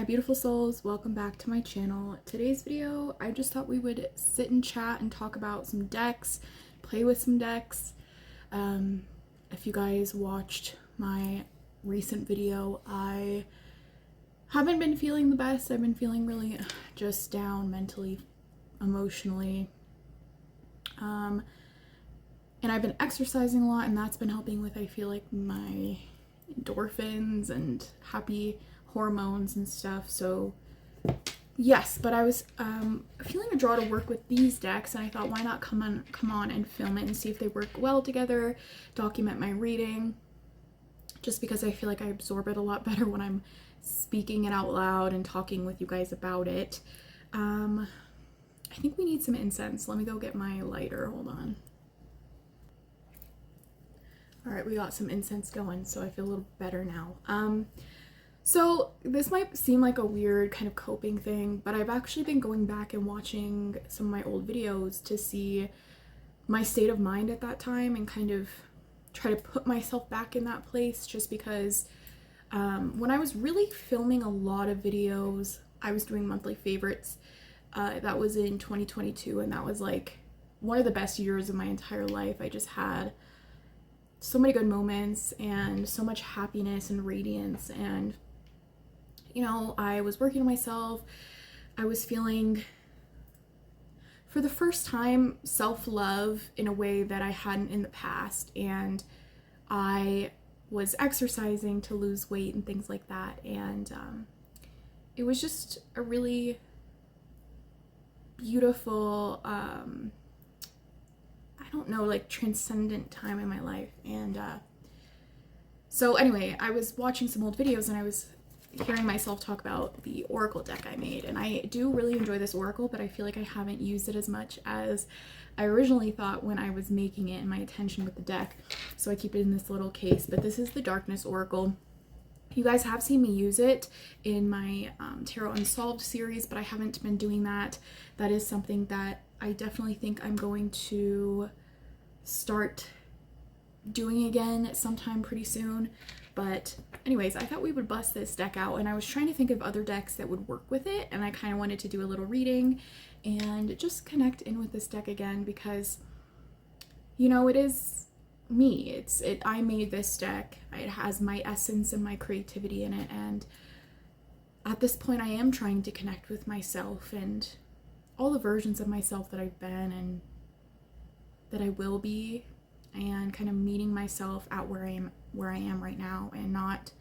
Hi beautiful souls, welcome back to my channel. Today's video, I just thought we would sit and chat and talk about some decks, play with some decks. If you guys watched my recent video, I haven't been feeling the best. I've been feeling really just down mentally, emotionally. And I've been exercising a lot, and that's been helping with, I feel like, my endorphins and happy hormones and stuff. So yes, but I was feeling a draw to work with these decks, and I thought, why not come on and film it and see if they work well together, document my reading, just because I feel like I absorb it a lot better when I'm speaking it out loud and talking with you guys about it. I think we need some incense. Let me go get my lighter. Hold on. All right, we got some incense going, so I feel a little better now. So this might seem like a weird kind of coping thing, but I've actually been going back and watching some of my old videos to see my state of mind at that time and kind of try to put myself back in that place, just because when I was really filming a lot of videos, I was doing monthly favorites. That was in 2022, and that was like one of the best years of my entire life. I just had so many good moments and so much happiness and radiance, and you know, I was working on myself. I was feeling, for the first time, self-love in a way that I hadn't in the past, and I was exercising to lose weight and things like that, and it was just a really beautiful, I don't know, like transcendent time in my life. And so anyway, I was watching some old videos and I was hearing myself talk about the oracle deck I made, and I do really enjoy this oracle, but I feel like I haven't used it as much as I originally thought when I was making it and my intention with the deck, so I keep it in this little case. But this is the Darkness Oracle. You guys have seen me use it in my Tarot Unsolved series, but I haven't been doing that. That is something that I definitely think I'm going to start doing again sometime pretty soon. But anyways, I thought we would bust this deck out, and I was trying to think of other decks that would work with it, and I kind of wanted to do a little reading and just connect in with this deck again, because you know, it is me. I made this deck. It has my essence and my creativity in it, and at this point I am trying to connect with myself and all the versions of myself that I've been and that I will be, and kind of meeting myself at where I am right now, and not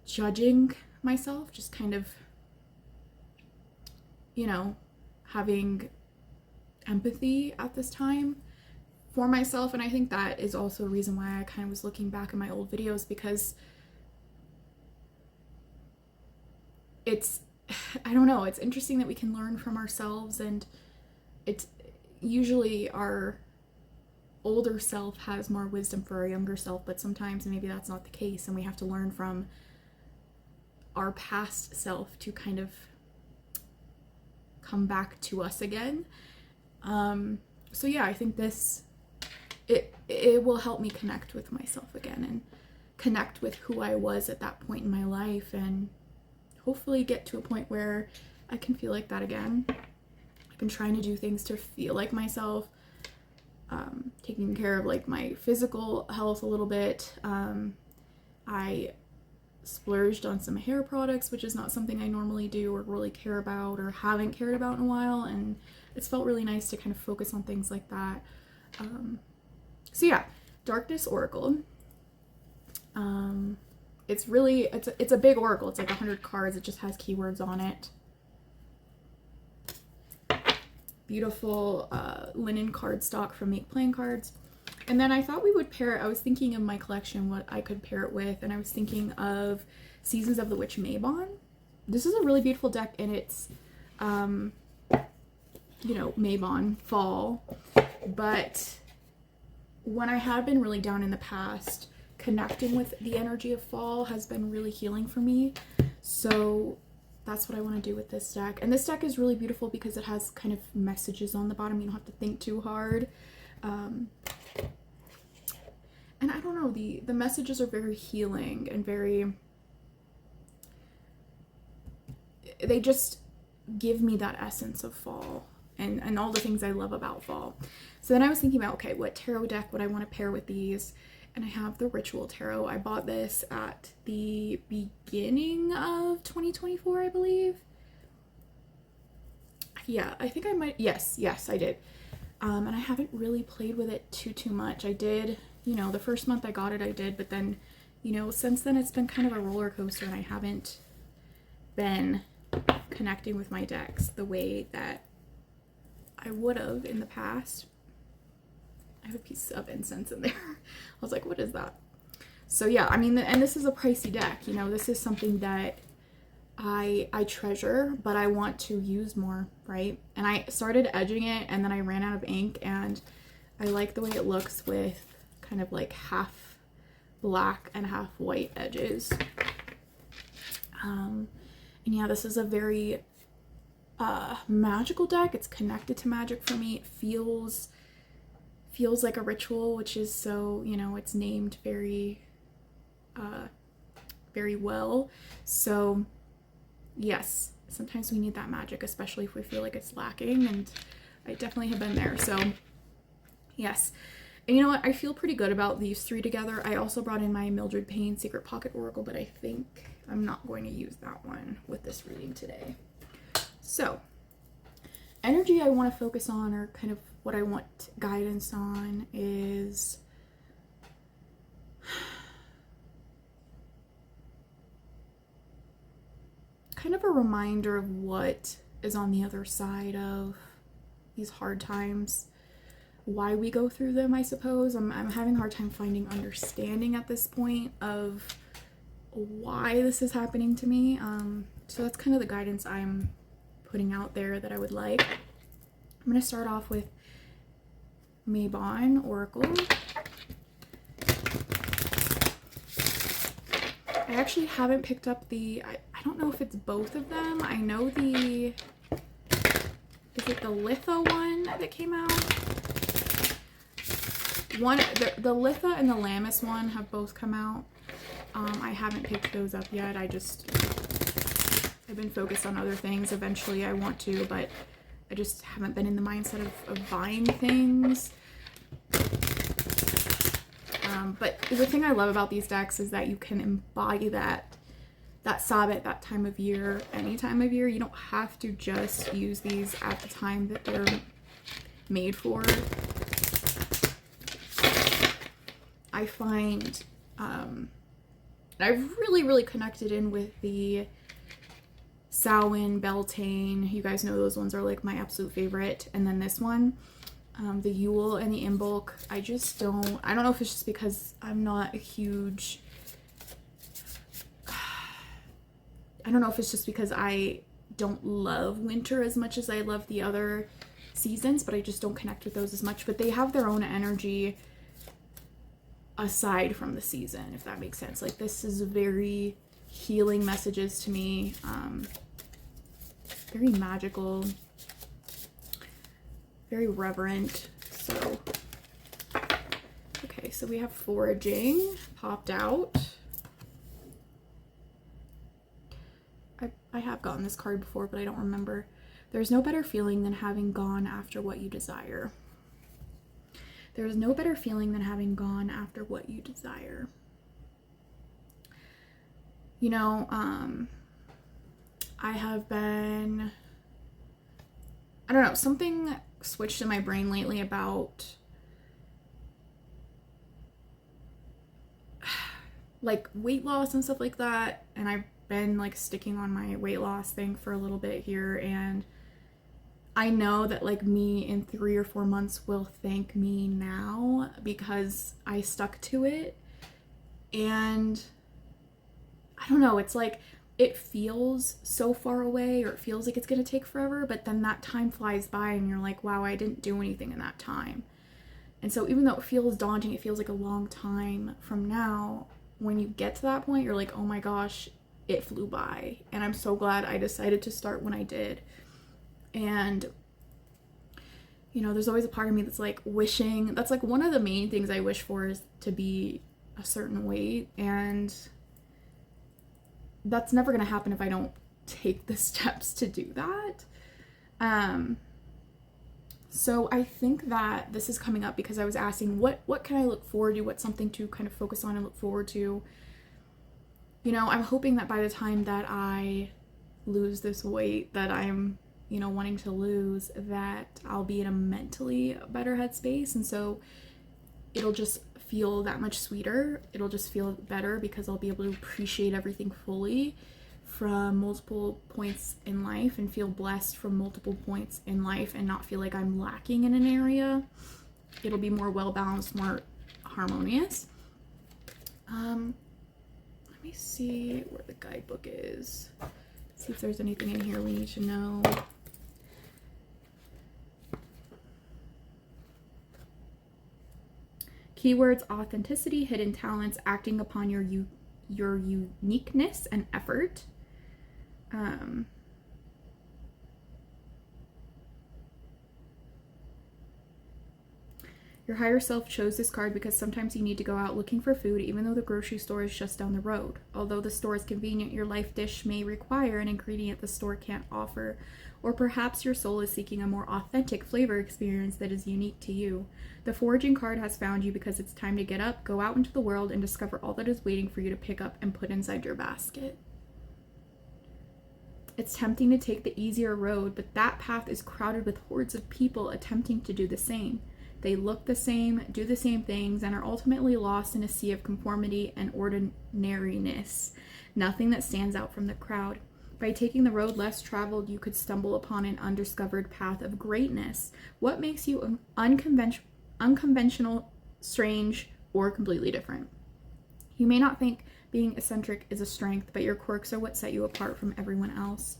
judging myself, just kind of, you know, having empathy at this time for myself. And I think that is also a reason why I kind of was looking back at my old videos, because it's, I don't know, it's interesting that we can learn from ourselves, and it's usually our older self has more wisdom for our younger self, but sometimes maybe that's not the case, and we have to learn from our past self to kind of come back to us again. So yeah, I think it will help me connect with myself again and connect with who I was at that point in my life, and hopefully get to a point where I can feel like that again. I've been trying to do things to feel like myself, taking care of like my physical health a little bit. I splurged on some hair products, which is not something I normally do or really care about or haven't cared about in a while, and it's felt really nice to kind of focus on things like that. So yeah, Darkness Oracle. It's a big oracle. It's like 100 cards. It just has keywords on it. Beautiful linen cardstock from Make Playing Cards. And then I thought we would pair it. I was thinking of my collection, what I could pair it with, and I was thinking of Seasons of the Witch Mabon. This is a really beautiful deck, and it's, you know, Mabon, fall. But when I have been really down in the past, connecting with the energy of fall has been really healing for me. So that's what I want to do with this deck. And this deck is really beautiful because it has kind of messages on the bottom. You don't have to think too hard. And I don't know, the messages are very healing and very, they just give me that essence of fall and all the things I love about fall. So then I was thinking about, okay, what tarot deck would I want to pair with these? And I have the Ritual Tarot. I bought this at the beginning of 2024, I believe. Yeah, I think I might. Yes, I did. And I haven't really played with it too much. I did, the first month I got it, I did, but then, since then it's been kind of a roller coaster, and I haven't been connecting with my decks the way that I would have in the past. I have a piece of incense in there. I was like, what is that? So yeah, I mean, and this is a pricey deck. This is something that I treasure, but I want to use more, right? And I started edging it, and then I ran out of ink, and I like the way it looks with kind of like half black and half white edges. And yeah, this is a very magical deck. It's connected to magic for me. It feels like a ritual, which is so, it's named very well. So yes, sometimes we need that magic, especially if we feel like it's lacking, and I definitely have been there. So yes. And you know what? I feel pretty good about these three together. I also brought in my Mildred Payne Secret Pocket Oracle, but I think I'm not going to use that one with this reading today. So, energy I want to focus on, or kind of what I want guidance on, is kind of a reminder of what is on the other side of these hard times, why we go through them, I suppose. I'm having a hard time finding understanding at this point of why this is happening to me. So that's kind of the guidance I'm putting out there that I would like. I'm going to start off with Mabon Oracle. I actually haven't picked up the, I don't know if it's both of them. I know is it the Litha one that came out? The Litha and the Lammas one have both come out. I haven't picked those up yet. I've been focused on other things. Eventually I want to, but I just haven't been in the mindset of buying things. But the thing I love about these decks is that you can embody that Sabbath, that time of year, any time of year. You don't have to just use these at the time that they're made for. I find I've really connected in with the Samhain, Beltane. You guys know those ones are like my absolute favorite. And then this one, the Yule and the Imbolc. I don't know if it's just because I'm not a huge, I don't know if it's just because I don't love winter as much as I love the other seasons, but I just don't connect with those as much. But they have their own energy aside from the season, if that makes sense. Like, this is very healing messages to me, very magical, very reverent. So okay, so we have Foraging popped out. I have gotten this card before, but I don't remember. There's no better feeling than having gone after what you desire. There is no better feeling than having gone after what you desire. I have been, I don't know, something switched in my brain lately about like weight loss and stuff like that. And I've been like sticking on my weight loss thing for a little bit here, and I know that like me in 3 or 4 months will thank me now because I stuck to it. And I don't know, it's like it feels so far away, or it feels like it's gonna take forever, but then that time flies by and you're like, wow, I didn't do anything in that time. And so even though it feels daunting, it feels like a long time from now, when you get to that point, you're like, oh my gosh, it flew by. And I'm so glad I decided to start when I did. And there's always a part of me that's like wishing, that's like one of the main things I wish for, is to be a certain weight, and that's never going to happen if I don't take the steps to do that. So I think that this is coming up because I was asking what can I look forward to, what's something to kind of focus on and look forward to. You know, I'm hoping that by the time that I lose this weight that I'm, you know, wanting to lose, that I'll be in a mentally better headspace, and so it'll just feel that much sweeter. It'll just feel better because I'll be able to appreciate everything fully from multiple points in life and feel blessed from multiple points in life and not feel like I'm lacking in an area. It'll be more well balanced, more harmonious. Let me see where the guidebook is. See if there's anything in here we need to know. Keywords: authenticity, hidden talents, acting upon your uniqueness and effort. Your higher self chose this card because sometimes you need to go out looking for food even though the grocery store is just down the road. Although the store is convenient, your life dish may require an ingredient the store can't offer. Or perhaps your soul is seeking a more authentic flavor experience that is unique to you. The foraging card has found you because it's time to get up, go out into the world, and discover all that is waiting for you to pick up and put inside your basket. It's tempting to take the easier road, but that path is crowded with hordes of people attempting to do the same. They look the same, do the same things, and are ultimately lost in a sea of conformity and ordinariness. Nothing that stands out from the crowd. By taking the road less traveled, you could stumble upon an undiscovered path of greatness. What makes you unconventional, strange, or completely different? You may not think being eccentric is a strength, but your quirks are what set you apart from everyone else.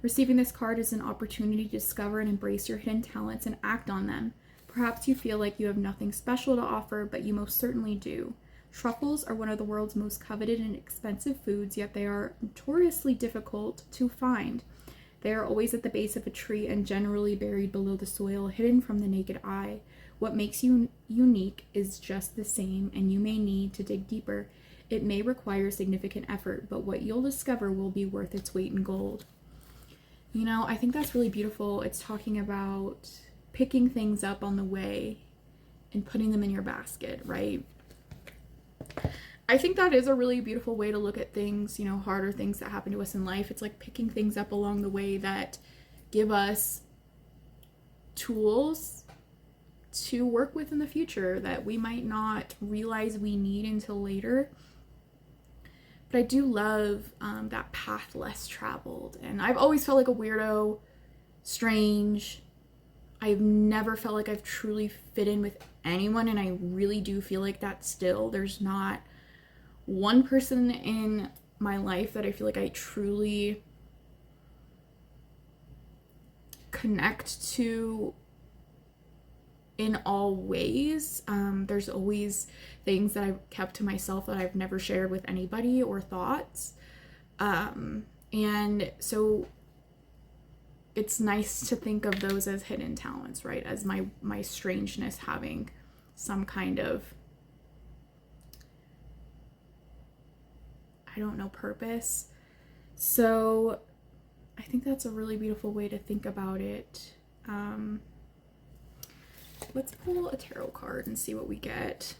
Receiving this card is an opportunity to discover and embrace your hidden talents and act on them. Perhaps you feel like you have nothing special to offer, but you most certainly do. Truffles are one of the world's most coveted and expensive foods, yet they are notoriously difficult to find. They are always at the base of a tree and generally buried below the soil, hidden from the naked eye. What makes you unique is just the same, and you may need to dig deeper. It may require significant effort, but what you'll discover will be worth its weight in gold. You know, I think that's really beautiful. It's talking about picking things up on the way and putting them in your basket, right? I think that is a really beautiful way to look at things, you know, harder things that happen to us in life. It's like picking things up along the way that give us tools to work with in the future that we might not realize we need until later. But I do love that path less traveled. And I've always felt like a weirdo, strange. I've never felt like I've truly fit in with anyone, and I really do feel like that still. There's not one person in my life that I feel like I truly connect to in all ways. There's always things that I've kept to myself that I've never shared with anybody or thoughts. And so it's nice to think of those as hidden talents, right? As my strangeness having some kind of, I don't know, purpose. So I think that's a really beautiful way to think about it. Let's pull a tarot card and see what we get.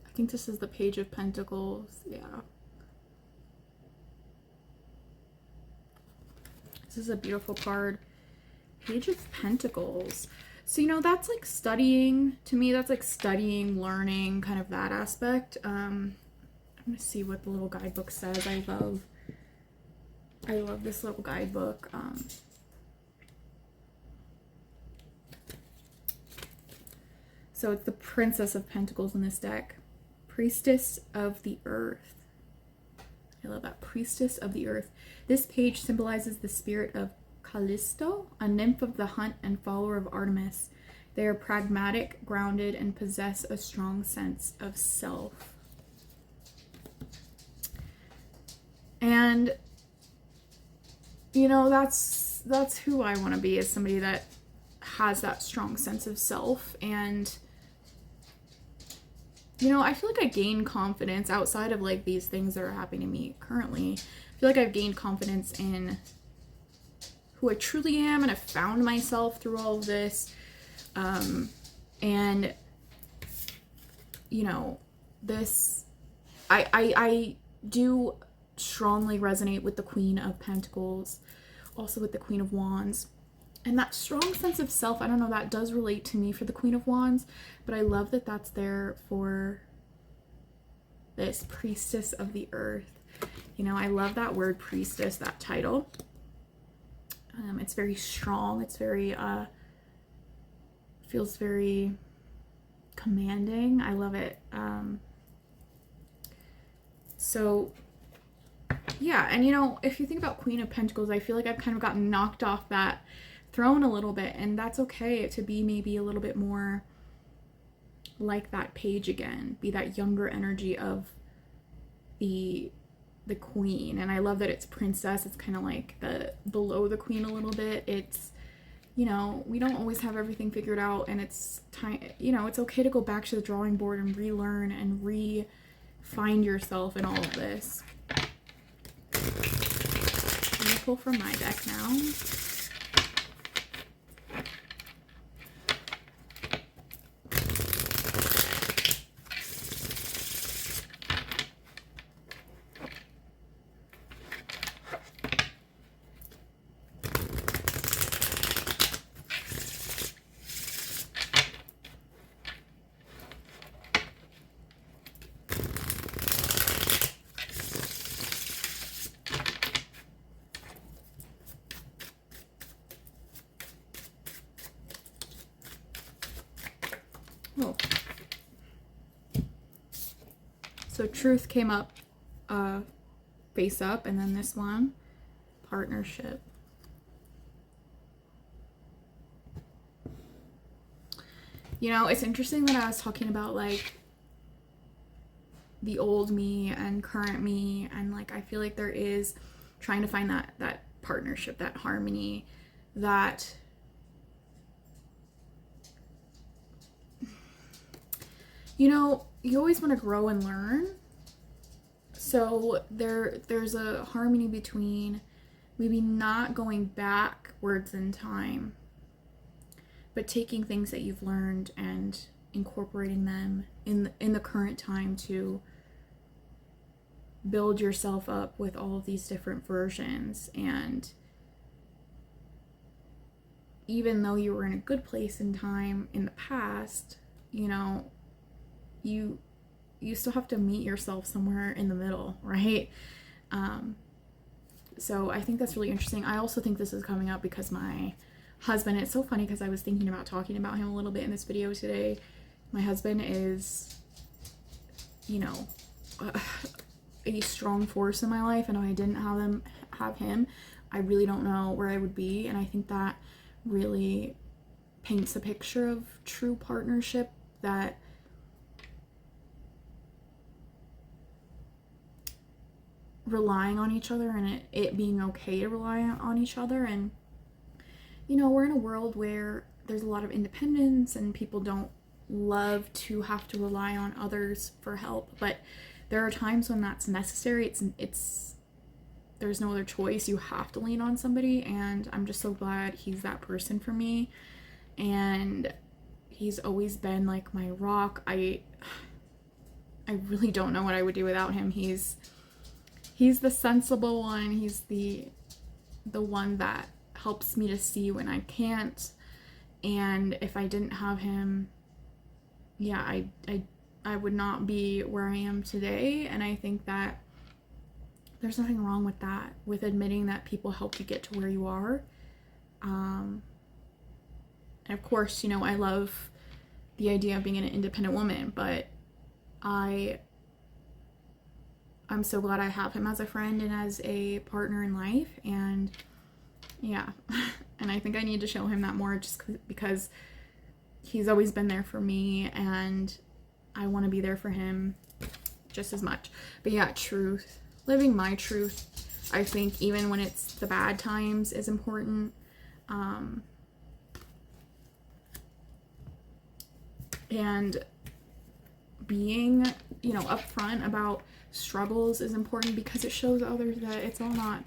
I think this is the Page of Pentacles. Yeah. This is a beautiful card. Page of Pentacles. So, you know, that's like studying. To me, that's like studying, learning, kind of that aspect. I'm going to see what the little guidebook says. I love this little guidebook. So it's the Princess of Pentacles in this deck. Priestess of the Earth. I love that. Priestess of the Earth. This page symbolizes the spirit of Callisto, a nymph of the hunt and follower of Artemis. They are pragmatic, grounded, and possess a strong sense of self. And, you know, that's who I want to be, is somebody that has that strong sense of self. And, you know, I feel like I gained confidence outside of like these things that are happening to me currently. I feel like I've gained confidence in who I truly am, and I've found myself through all of this. And, you know, this, I do strongly resonate with the Queen of Pentacles, also with the Queen of Wands. And that strong sense of self, I don't know, that does relate to me for the Queen of Wands, but I love that that's there for this Priestess of the Earth. You know, I love that word priestess, that title. It's very strong. It's very, feels very commanding. I love it. So, yeah. And, you know, if you think about Queen of Pentacles, I feel like I've kind of gotten knocked off that throne a little bit, and that's okay to be maybe a little bit more like that page again, be that younger energy of the queen. And I love that it's princess. It's kind of like the below the queen a little bit. It's, you know, we don't always have everything figured out, and it's time, you know, it's okay to go back to the drawing board and relearn and find yourself in all of this. I'm gonna pull from my deck now. Oh. So truth came up face up, and then this one, partnership. You know, it's interesting that I was talking about like the old me and current me, and like I feel like there is trying to find that partnership, that harmony, that you know, you always want to grow and learn. So there's a harmony between maybe not going backwards in time, but taking things that you've learned and incorporating them in the current time to build yourself up with all of these different versions. And even though you were in a good place in time in the past, you know, you still have to meet yourself somewhere in the middle, right? So I think that's really interesting. I also think this is coming up because my husband, it's so funny because I was thinking about talking about him a little bit in this video today. My husband is, you know, a strong force in my life, and if I didn't have him, I really don't know where I would be. And I think that really paints a picture of true partnership, that relying on each other, and it being okay to rely on each other. And you know, we're in a world where there's a lot of independence and people don't love to have to rely on others for help, but there are times when that's necessary. It's there's no other choice. You have to lean on somebody, and I'm just so glad he's that person for me. And he's always been like my rock. I really don't know what I would do without him. He's the sensible one. He's the one that helps me to see when I can't. And if I didn't have him, yeah, I would not be where I am today. And I think that there's nothing wrong with that, with admitting that people helped you get to where you are. And of course, you know, I love the idea of being an independent woman, but I'm so glad I have him as a friend and as a partner in life. And yeah, and I think I need to show him that more, just because he's always been there for me and I want to be there for him just as much. But yeah, truth, living my truth, I think even when it's the bad times, is important. And being, upfront about struggles is important, because it shows others that it's all not,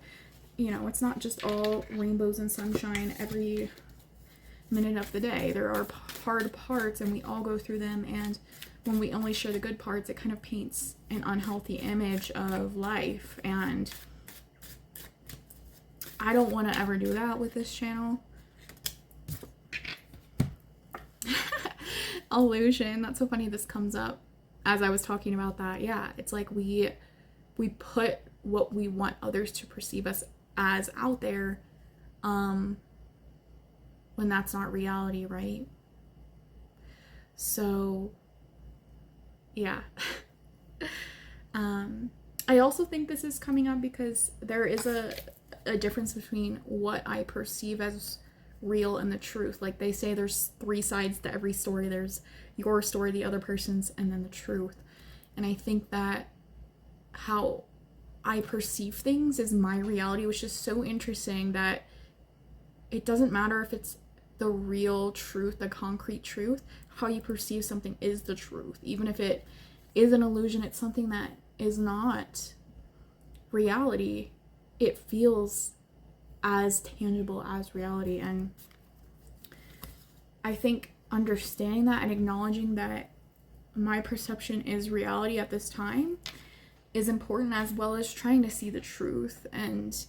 it's not just all rainbows and sunshine every minute of the day. There are hard parts and we all go through them, and when we only share the good parts, it kind of paints an unhealthy image of life, and I don't want to ever do that with this channel. Illusion, that's so funny this comes up as I was talking about that. Yeah, it's like we put what we want others to perceive us as out there, when that's not reality, right? So yeah. I also think this is coming up because there is a difference between what I perceive as real and the truth. Like they say there's 3 sides to every story. There's your story, the other person's, and then the truth. And I think that how I perceive things is my reality, which is so interesting that it doesn't matter if it's the real truth, the concrete truth. How you perceive something is the truth. Even if it is an illusion, it's something that is not reality. It feels as tangible as reality. And I think understanding that and acknowledging that my perception is reality at this time is important, as well as trying to see the truth and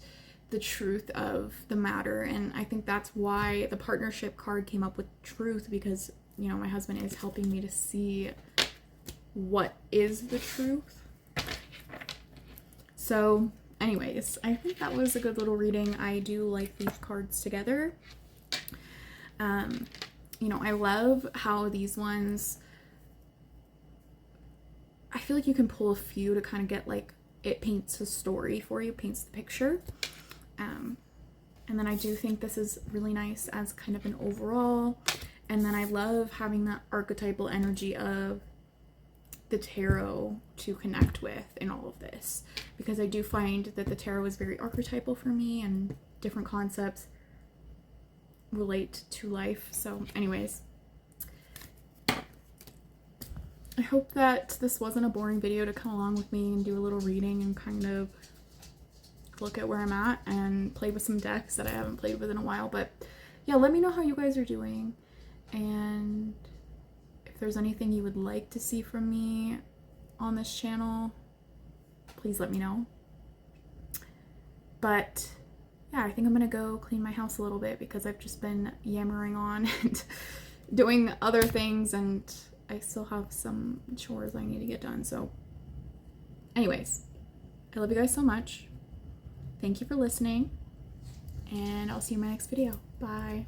the truth of the matter. And I think that's why the partnership card came up with truth, because my husband is helping me to see what is the truth. So anyways, I think that was a good little reading. I do like these cards together. I love how these ones, I feel like you can pull a few to kind of get like, it paints a story for you, paints the picture. And then I do think this is really nice as kind of an overall. And then I love having that archetypal energy of the tarot to connect with in all of this, because I do find that the tarot is very archetypal for me and different concepts relate to life. So anyways, I hope that this wasn't a boring video to come along with me and do a little reading and kind of look at where I'm at and play with some decks that I haven't played with in a while. But yeah, let me know how you guys are doing, and if there's anything you would like to see from me on this channel, please let me know. But yeah, I think I'm gonna go clean my house a little bit, because I've just been yammering on and doing other things, and I still have some chores I need to get done. So anyways, I love you guys so much. Thank you for listening, and I'll see you in my next video. Bye.